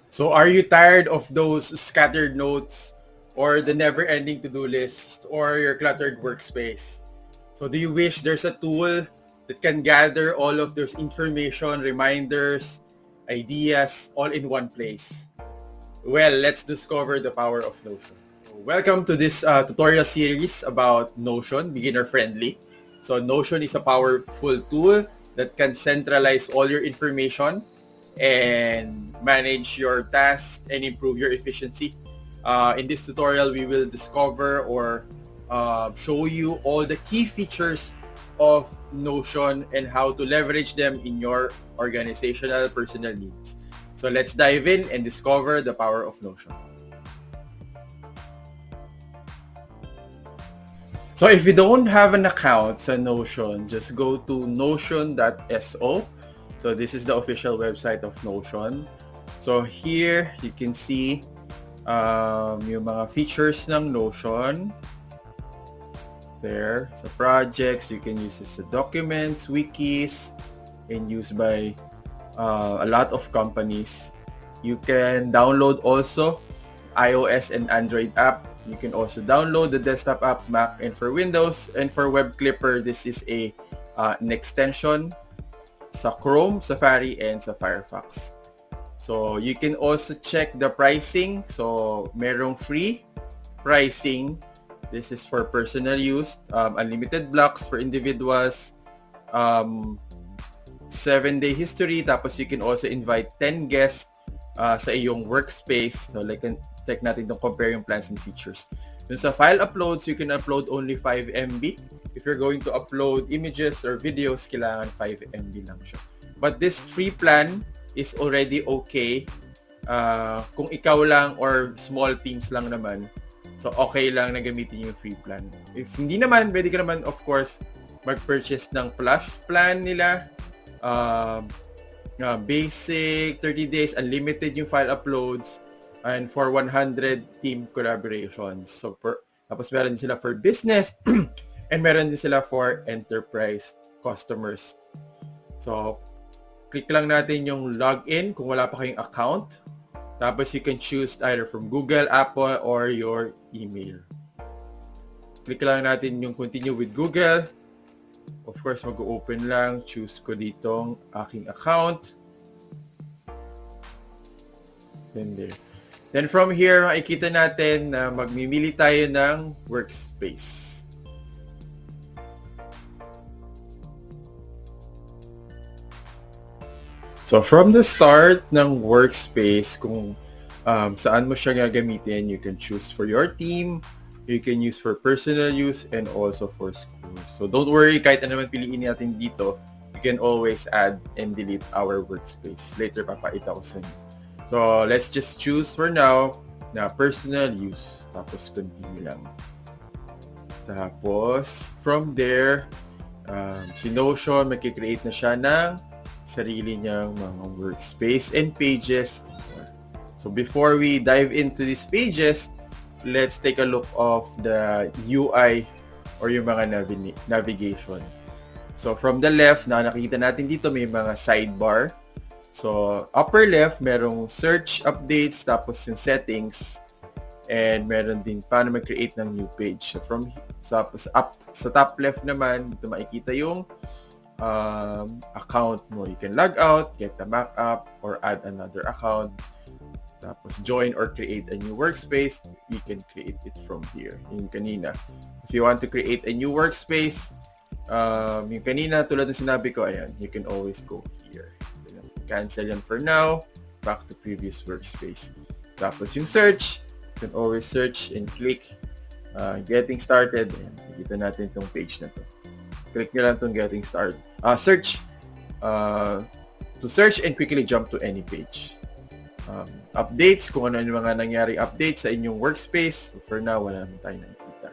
So are you tired of those scattered notes or the never-ending to-do list or your cluttered workspace? So do you wish there's a tool that can gather all of those information, reminders, ideas all in one place? Well, let's discover the power of Notion. Welcome to this tutorial series about Notion, beginner friendly. So Notion is a powerful tool that can centralize all your information and manage your tasks and improve your efficiency. In this tutorial, we will discover or show you all the key features of Notion and how to leverage them in your organizational personal needs. So let's dive in and discover the power of Notion. So if you don't have an account sa Notion, just go to notion.so. So this is the official website of Notion. So here you can see yung mga features ng Notion. There, sa projects, you can use this as documents, wikis, and used by a lot of companies. You can download also iOS and Android app. You can also download the desktop app, Mac, and for Windows. And for Web Clipper, this is an extension sa Chrome, Safari, and sa Firefox. So you can also check the pricing. So merong free pricing. This is for personal use, unlimited blocks for individuals, 7-day history. Tapos you can also invite 10 guests sa iyong workspace. So like, check natin itong compare yung plans and features. Dun sa file uploads, you can upload only 5 MB. If you're going to upload images or videos, kailangan 5 MB lang siya. But this free plan is already okay kung ikaw lang or small teams lang naman. So okay lang na gamitin yung free plan. If hindi naman, pwede ka naman of course mag-purchase ng plus plan nila. Basic, 30 days, unlimited yung file uploads, and for 100 team collaborations. So tapos meron din sila for business and meron din sila for enterprise customers. So click lang natin yung login kung wala pa kayong account. Tapos you can choose either from Google, Apple, or your email. Click lang natin yung continue with Google. Of course, mag-open lang. Choose ko ditong aking account. Then there. Then from here, makikita natin na magmimili tayo ng workspace. So from the start ng workspace, kung saan mo siya gagamitin, you can choose for your team, you can use for personal use, and also for school. So don't worry, kahit ano naman piliin natin dito, you can always add and delete our workspace. Later, papakita ko sa inyo. So let's just choose for now na personal use. Tapos continue lang. Tapos from there, si Notion, magkikreate na siya ng sarili niyang mga workspace and pages. So before we dive into these pages, let's take a look of the UI or yung mga navigation. So from the left, na nakikita natin dito may mga sidebar. So upper left, merong search updates, tapos yung settings, and meron din paano mag-create ng new page. So from sa top left naman, dito makikita yung account mo. You can log out, get the backup, or add another account. Tapos join or create a new workspace, you can create it from here. Yung kanina. If you want to create a new workspace, yung kanina, tulad ng sinabi ko, ayan, you can always go here. Cancel yan for now. Back to previous workspace. Tapos yung search, you can always search and click getting started. Ayan, nakikita natin itong page na to. Click nyo lang itong getting started. Search. To search and quickly jump to any page. Updates, kung ano yung mga nangyari updates sa inyong workspace. So for now, wala naman tayo nakikita.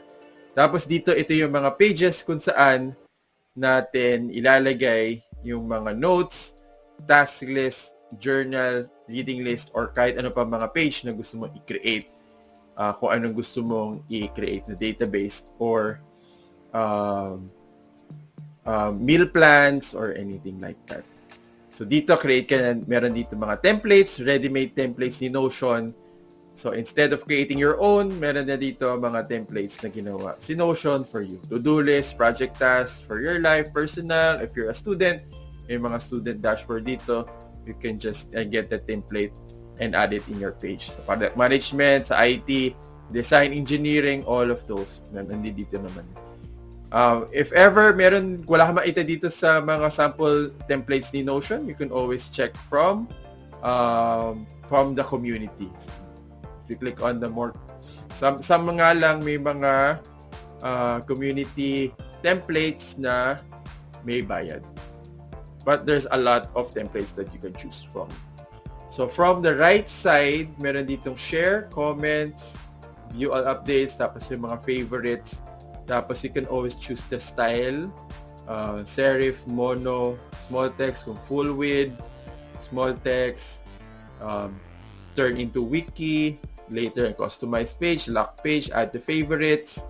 Tapos dito, ito yung mga pages kung saan natin ilalagay yung mga notes, task list, journal, reading list, or kahit ano pa mga page na gusto mong i-create. Kung anong gusto mong i-create na database or meal plans or anything like that. So dito, create ka na, meron dito mga templates, ready-made templates ni Notion. So instead of creating your own, meron na dito mga templates na ginawa si Notion for you. To-do list, project tasks for your life, personal. If you're a student, may mga student dashboard dito. You can just get the template and add it in your page. So product management, sa IT, design, engineering, all of those. Nandito naman. If ever wala ka makita dito sa mga sample templates ni Notion, you can always check from the community. If you click on the more, some mga lang may mga community templates na may bayad. But there's a lot of templates that you can choose from. So from the right side, meron ditong share, comments, view all updates, tapos yung mga favorites. Tapos you can always choose the style, serif, mono, small text, kung full width, small text, turn into wiki, later customized page, lock page, add to favorites.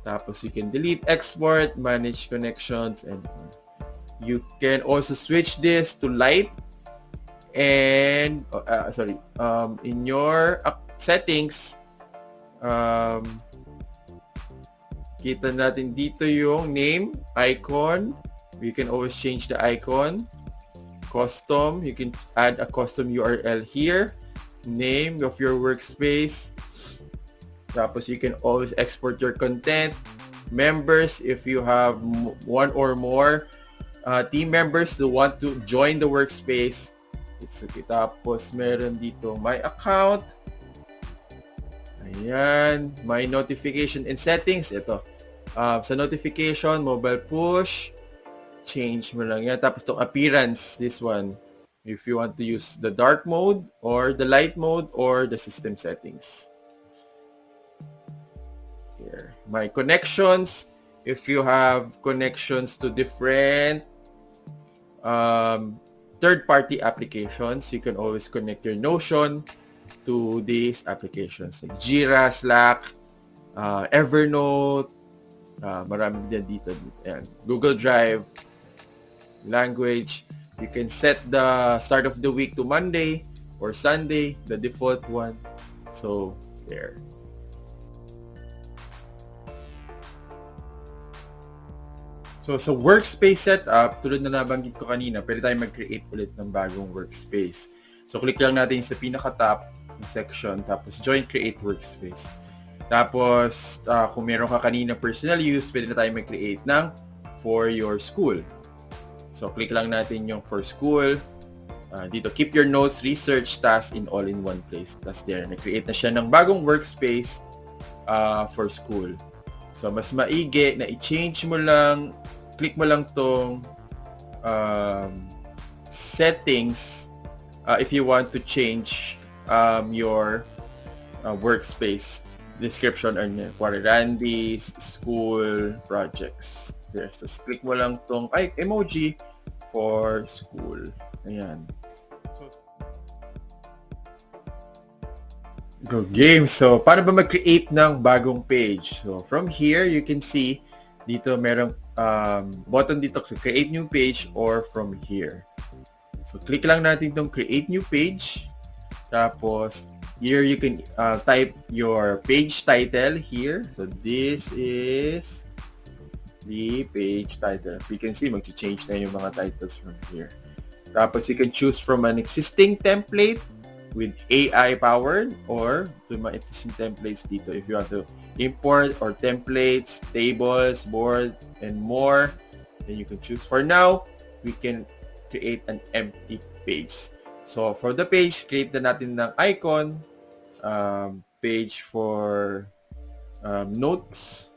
Tapos you can delete, export, manage connections, and you can also switch this to light. And in your settings, kita natin dito yung name, icon. You can always change the icon. Custom, you can add a custom URL here. Name of your workspace. Tapos you can always export your content. Members, if you have one or more team members who want to join the workspace, it's okay. Tapos meron dito my account. Ayan, my notification and settings. Ito. Sa notification, mobile push, change mo lang yan. Tapos itong appearance, this one, if you want to use the dark mode or the light mode or the system settings. Here, my connections, if you have connections to different third-party applications, you can always connect your Notion to these applications like Jira, Slack, Evernote, marami din dito. Ayan. Google Drive, language. You can set the start of the week to Monday or Sunday, the default one. So, there. So, sa workspace setup, tulad na nabanggit ko kanina, pwede tayo mag-create ulit ng bagong workspace. So, click lang natin sa pinaka-top section, tapos join create workspace. Tapos, kung meron ka kanina personal use, pwede na tayo mag-create ng for your school. So, click lang natin yung for school. Dito, keep your notes, research, tasks in all in one place. Tapos there, na-create na siya ng bagong workspace for school. So, mas maigi na i-change mo lang, click mo lang tong settings if you want to change your workspace description or Randy's school projects. There's just click mo lang tong emoji for school. Ayan. Go game. So, paano ba mag-create ng bagong page? So, from here, you can see dito merong button dito to create new page or from here. So, click lang natin tong create new page. Tapos, here you can type your page title here. So, this is the page title. You can see, mag-change na yung mga titles from here. Tapos, you can choose from an existing template with AI powered or to mga existing templates dito. If you want to import or templates, tables, board, and more, then you can choose. For now, we can create an empty page. So, for the page, create na natin ng icon, page for notes.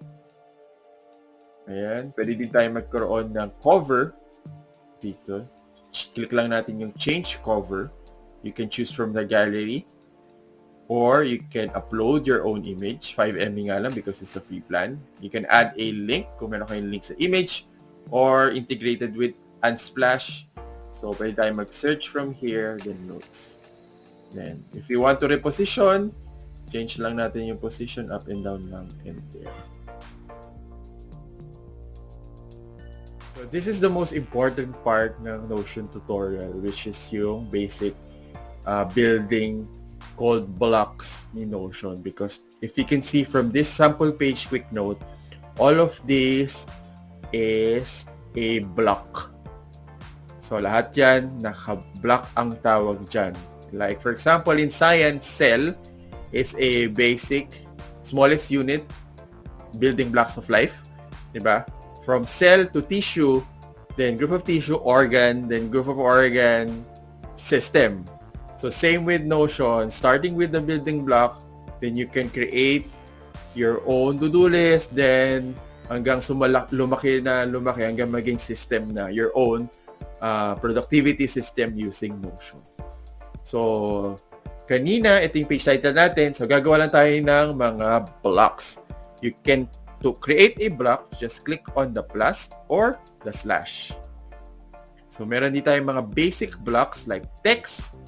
Ayan. Pwede din tayo magkaroon ng cover dito. Click lang natin yung change cover. You can choose from the gallery or you can upload your own image. 5 MB nga lang because it's a free plan. You can add a link kung meron kayong link sa image or integrated with Unsplash. So, pwede tayo mag-search from here, then notes. Then, if you want to reposition, change lang natin yung position up and down lang and there. So this is the most important part ng Notion tutorial, which is yung basic building called blocks ni Notion. Because if you can see from this sample page quick note, all of this is a block. So lahat yan, naka-block ang tawag dyan. Like for example, in science, cell is a basic, smallest unit, building blocks of life. Diba? From cell to tissue, then group of tissue, organ, then group of organ, system. So same with Notion, starting with the building block, then you can create your own to-do list, then hanggang lumaki hanggang maging system na, your own productivity system using Notion. So kanina, ito yung page title natin. So gagawa lang tayo ng mga blocks. You can to create a block, just click on the plus or the slash. So, meron dito tayong mga basic blocks like text.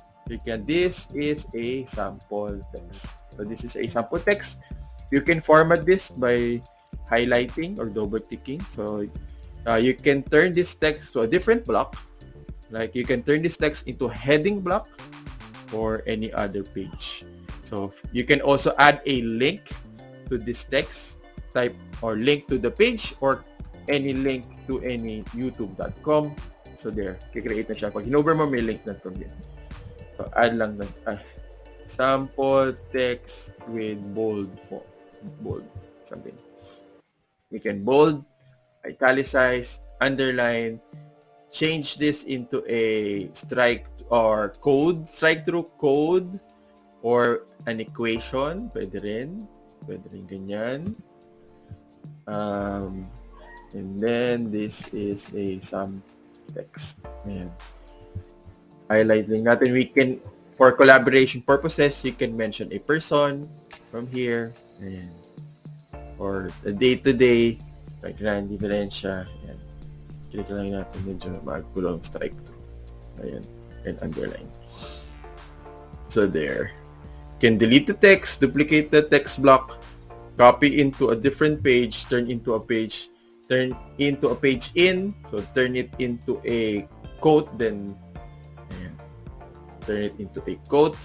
This is a sample text. So, this is a sample text. You can format this by highlighting or double-clicking. So, you can turn this text to a different block. Like, you can turn this text into a heading block or any other page. So, you can also add a link to this text type or link to the page or any link to any youtube.com. So there, kikreate na siya. Pag hinover mo, may link na from here. So add lang na sample text with bold font. Bold something. We can bold, italicize, underline, change this into a strike through code or an equation. Pwede rin ganyan. And then this is a some text. Ayan. Highlighting natin. We can, for collaboration purposes, you can mention a person from here. Ayan. Or a day-to-day, like grand differential. Ayan. Click lang natin medyo magkulong strike to. Ayan. And underline. So there. You can delete the text, duplicate the text block, copy into a different page, turn into a page in, so turn it into a quote, then ayan, turn it into a quote.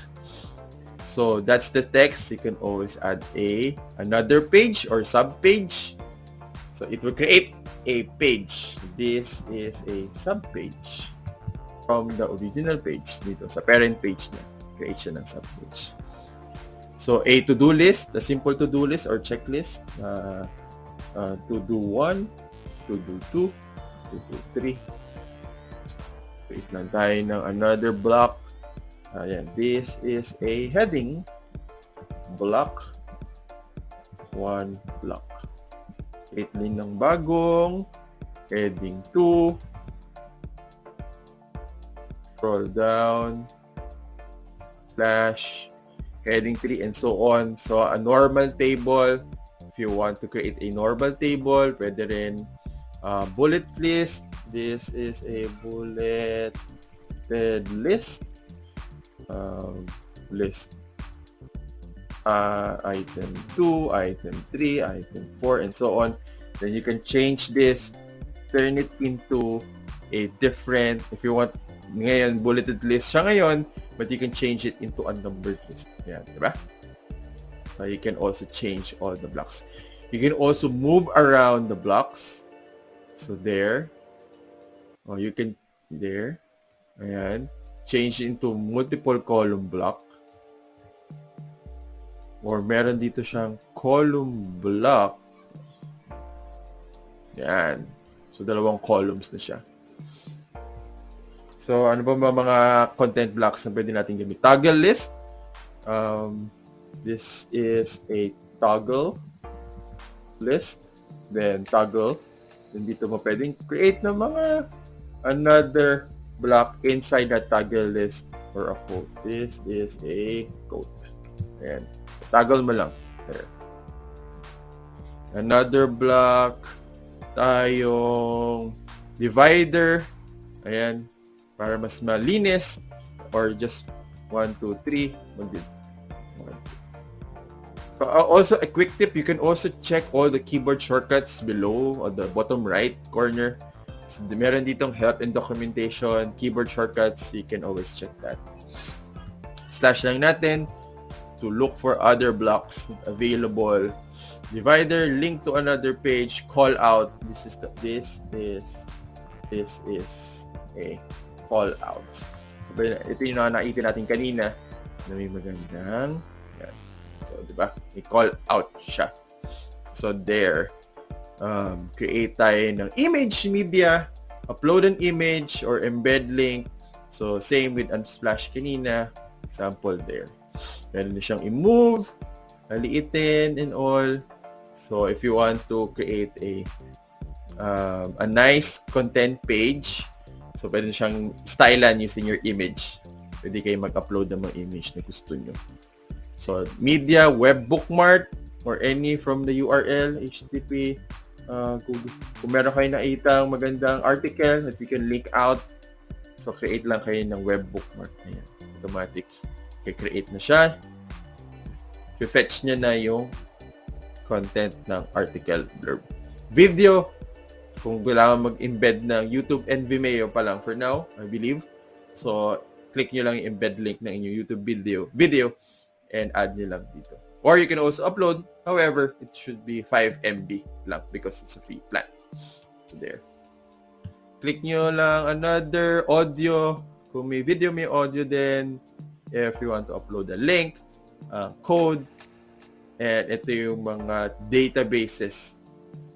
So that's the text. You can always add another page or sub-page. So it will create a page. This is a sub-page from the original page dito sa parent page niya. Create siya ng sub-page. So, a to-do list, a simple to-do list or checklist. To do 1, to do 2, to do 3. Create lang tayo ng another block. Ayan, this is a heading block. 1 block. Create din ng bagong heading 2. Scroll down. Slash. Heading 3 and so on. So, a normal table. If you want to create a normal table, pwede rin bullet list. This is a bulleted list. List. Item 2, item 3, item 4, and so on. Then you can change this. Turn it into a different, if you want, ngayon, bulleted list siya ngayon, but you can change it into a numbered list. Yan, diba? So you can also change all the blocks. You can also move around the blocks. So there. Oh, you can, there. Ayan. Change into multiple column block. Or meron dito siyang column block. Yan. So, dalawang columns na siya. So, ano ba mga content blocks na pwede natin gamit? Toggle list. This is a toggle list. Then, toggle. Then, dito mo pwedeng create ng mga another block inside that toggle list or a quote. This is a quote. Ayan. Toggle mo lang. There. Another block. Tayong divider. Ayan. Para mas malinis. Or just 1, 2, 3. So, also, a quick tip. You can also check all the keyboard shortcuts below on the bottom right corner. So, meron ditong help and documentation, keyboard shortcuts. You can always check that. Slash lang natin to look for other blocks available. Divider, link to another page, call out. This is a call out. So, ito yung nakita natin kanina na may magandang yan. So, di ba? May call out siya. So, there. Create tayo ng image media, upload an image or embed link. So, same with Unsplash kanina. Example there. Meron siyang i-move, aliitin and all. So, if you want to create a nice content page, so pwede siyang stylean using your image. Pwede kayo mag-upload ng mga image na gusto nyo. So, media, web bookmark, or any from the URL, HTTP. Kung meron kayo nakitang magandang article that you can link out, so create lang kayo ng web bookmark. Ayan, automatic. I-create na siya. I-fetch niya na yung content ng article blurb. Video, kung kailangan mag-embed ng YouTube and Vimeo pa lang for now, I believe. So, click nyo lang yung embed link ng inyong YouTube video and add nyo lang dito. Or you can also upload. However, it should be 5 MB lang because it's a free plan. So, there. Click nyo lang another audio. Kung may video, may audio din. If you want to upload a link, code, and ito yung mga databases.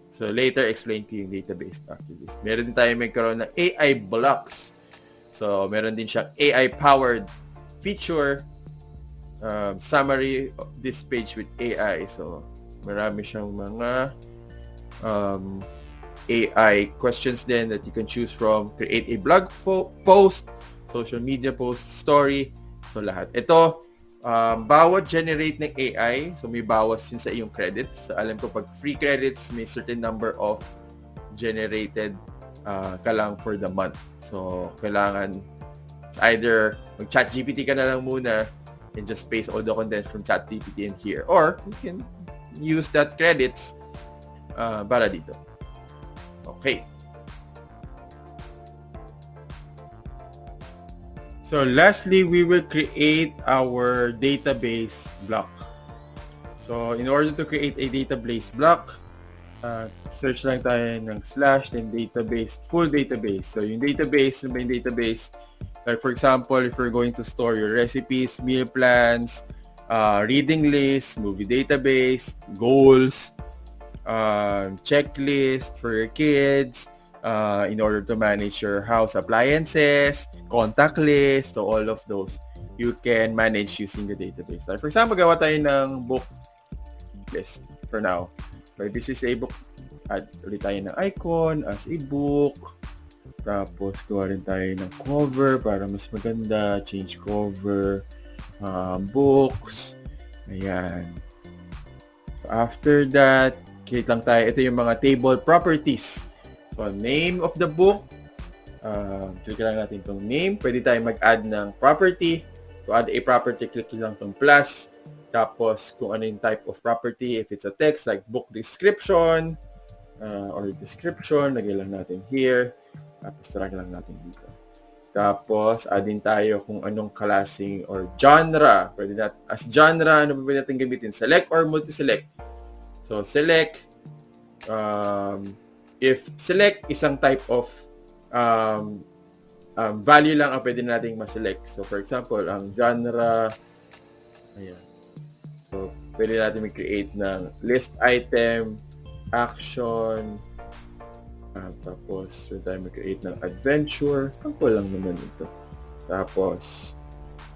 So, later, explain ko yung database after this. Meron din tayo magkaroon ng AI blocks. So, meron din siyang AI-powered feature. Summary of this page with AI. So, marami siyang mga AI questions din that you can choose from. Create a blog post, social media post, story. So, lahat. Ito, bawat generate ng AI, so may bawas yun sa iyong credits. So, alam ko pag free credits, may certain number of generated ka lang for the month. So, kailangan it's either mag-chat GPT ka na lang muna and just paste all the content from chat GPT in here. Or, you can use that credits para dito. Okay. So, lastly, we will create our database block. So, in order to create a database block, search lang tayo ng slash, then database, full database. So, yung database, yung database, like for example, if you're going to store your recipes, meal plans, reading list, movie database, goals, checklist for your kids, in order to manage your house appliances, contact list, so all of those you can manage using the database. Like for example, gawa tayo ng book list for now. So this is a book. Add ulit tayo ng icon as a book. Tapos gawa rin tayo ng cover para mas maganda. Change cover. Books. Ayan. So after that, create lang tayo. Ito yung mga table properties. So, name of the book. Click lang natin itong name. Pwede tayo mag-add ng property. To add a property, click lang itong plus. Tapos, kung ano yung type of property. If it's a text, like book description or description, lagay lang natin here. Tapos, drag lang natin dito. Tapos, add din tayo kung anong klaseng or genre. Pwede natin, as genre, ano pwede natin gamitin? Select or multi-select. So, select. If select, isang type of value lang ang pwede nating ma-select. So, for example, ang genre, ayan. So, pwede natin mag-create ng list item, action, tapos pwede tayo mag-create ng adventure. Sample lang naman ito. Tapos,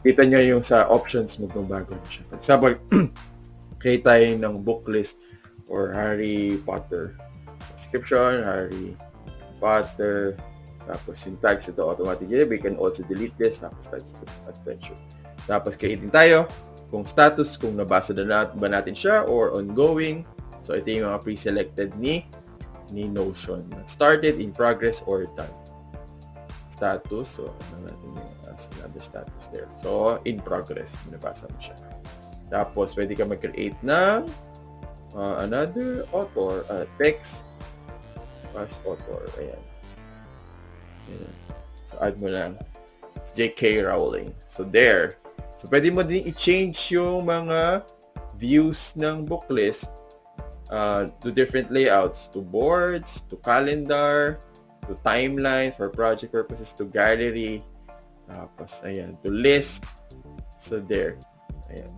kita nyo yung sa options, magbabago na siya. For example, create tayo ng book list for Harry Potter. Description, Harry Potter, tapos yung tags ito automatically. We can also delete this, tapos tags adventure. Tapos creating tayo kung status, kung nabasa na ba natin siya or ongoing. So ito yung mga pre-selected ni Notion. Started, in progress, or done. Status, so ano natin yung another status there. So in progress, nabasa mo siya. Tapos pwede ka mag-create ng another author, text as author. Ayan. Ayan. So, add mo lang. J.K. Rowling. So, there. So, pwede mo din i-change yung mga views ng book list to different layouts, to boards, to calendar, to timeline for project purposes, to gallery, tapos, ayan, to list. So, there. Ayan.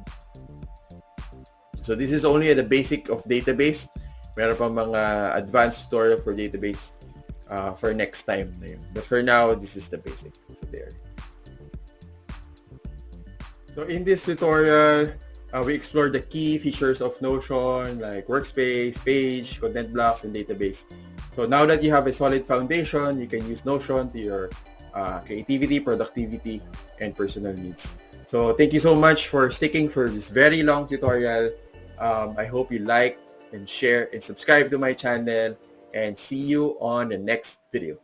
So, this is only the basic of database. Meron pa mga advanced tutorial for database for next time na yun. But for now, this is the basic. So, there. So, in this tutorial, we explored the key features of Notion like workspace, page, content blocks, and database. So now that you have a solid foundation, you can use Notion to your creativity, productivity, and personal needs. So thank you so much for sticking for this very long tutorial. I hope you like and share and subscribe to my channel, and see you on the next video.